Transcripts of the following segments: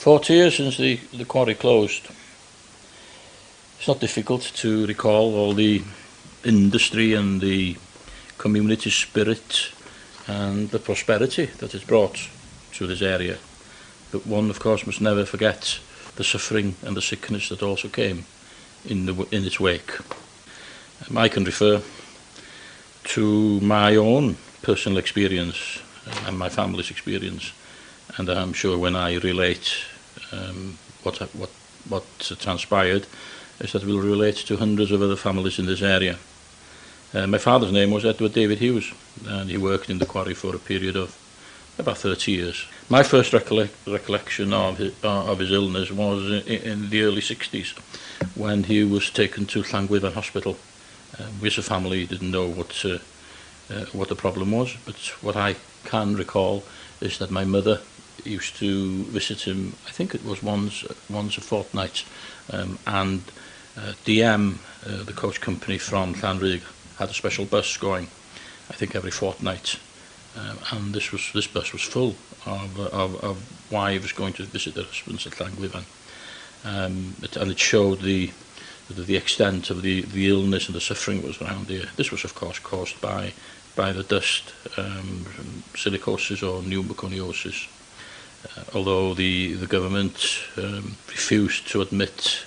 40 years since the quarry closed. It's not difficult to recall all the industry and the community spirit and the prosperity that it's brought to this area. But one, of course, must never forget the suffering and the sickness that also came in its wake. I can refer to my own personal experience and my family's experience, and I'm sure when I relate what transpired, is that we'll relate to hundreds of other families in this area. My father's name was Edward David Hughes, and he worked in the quarry for a period of about 30 years. My first recollection of his illness was in the early 60s, when he was taken to Gwobr Hospital. We as a family didn't know what the problem was, but what I can recall is that my mother used to visit him, I think it was once a fortnight, and DM, the coach company from Llanrug, had a special bus going, I think every fortnight, and this bus was full of wives going to visit their husbands at Gwobr, and it showed the extent of the illness and the suffering that was around here. This was, of course, caused by the dust, silicosis or pneumoconiosis. Although the government refused to admit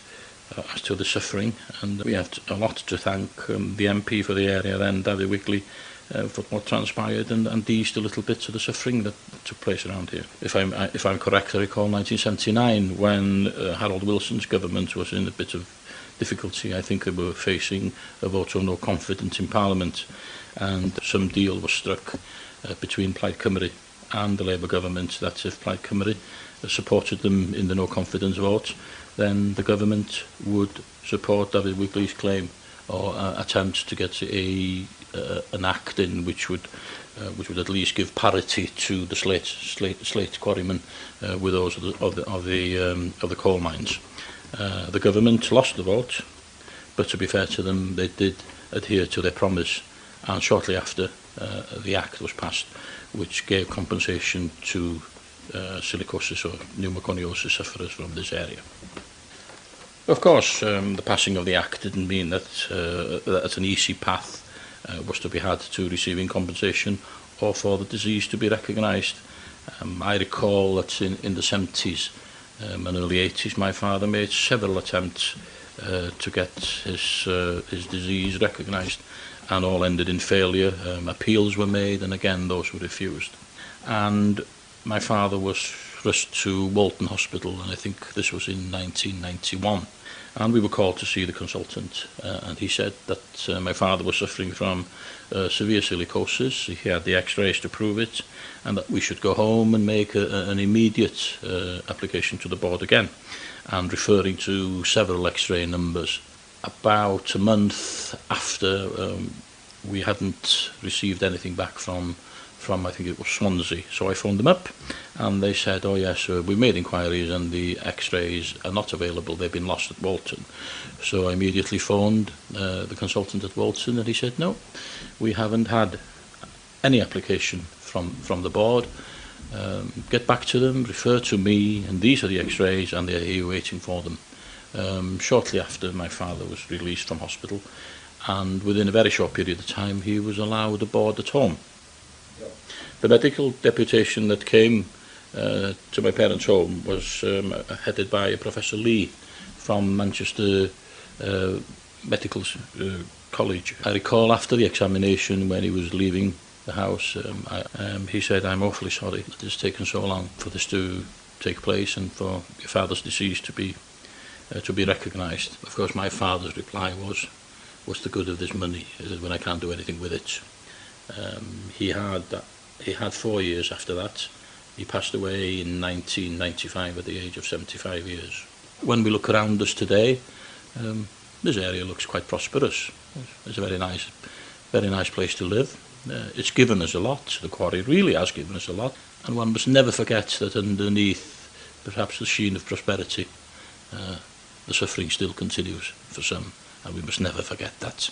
as to the suffering, and we have a lot to thank the MP for the area then, David Wigley, for what transpired and eased a little bit of the suffering that took place around here. If I'm correct, I recall 1979 when Harold Wilson's government was in a bit of difficulty. I think they were facing a vote of no confidence in Parliament, and some deal was struck between Plaid Cymru and the Labour government that if Plaid Cymru supported them in the no confidence vote, then the government would support David Wigley's claim or attempt to get an act in which would at least give parity to the slate quarrymen with those of the coal mines. The government lost the vote, but to be fair to them, they did adhere to their promise, and shortly after the act was passed, which gave compensation to silicosis or pneumoconiosis sufferers from this area. Of course, the passing of the act didn't mean that an easy path was to be had to receiving compensation or for the disease to be recognised. I recall that in the 70s and early 80s, my father made several attempts to get his disease recognised, and all ended in failure. Appeals were made, and again those were refused. And my father was rushed to Walton Hospital, and I think this was in 1991. And we were called to see the consultant, and he said that my father was suffering from severe silicosis. He had the x-rays to prove it, and that we should go home and make an immediate application to the board again, and referring to several x-ray numbers. About a month after, we hadn't received anything back from I think it was Swansea. So I phoned them up, and they said, oh yes, we made inquiries and the x-rays are not available, they've been lost at Walton. So I immediately phoned the consultant at Walton, and he said, no, we haven't had any application from the board. Get back to them, refer to me, and these are the x-rays, and they're here waiting for them. Shortly after, my father was released from hospital, and within a very short period of time, he was allowed aboard at home. The medical deputation that came to my parents' home was headed by Professor Lee from Manchester Medical College. I recall after the examination, when he was leaving the house, he said, I'm awfully sorry that it's taken so long for this to take place and for your father's disease to be recognised. Of course, my father's reply was, what's the good of this money when I can't do anything with it? He had 4 years after that. He passed away in 1995 at the age of 75 years. When we look around us today, this area looks quite prosperous. It's a very nice place to live. It's given us a lot. The quarry really has given us a lot. And one must never forget that underneath perhaps the sheen of prosperity, the suffering still continues for some, and we must never forget that.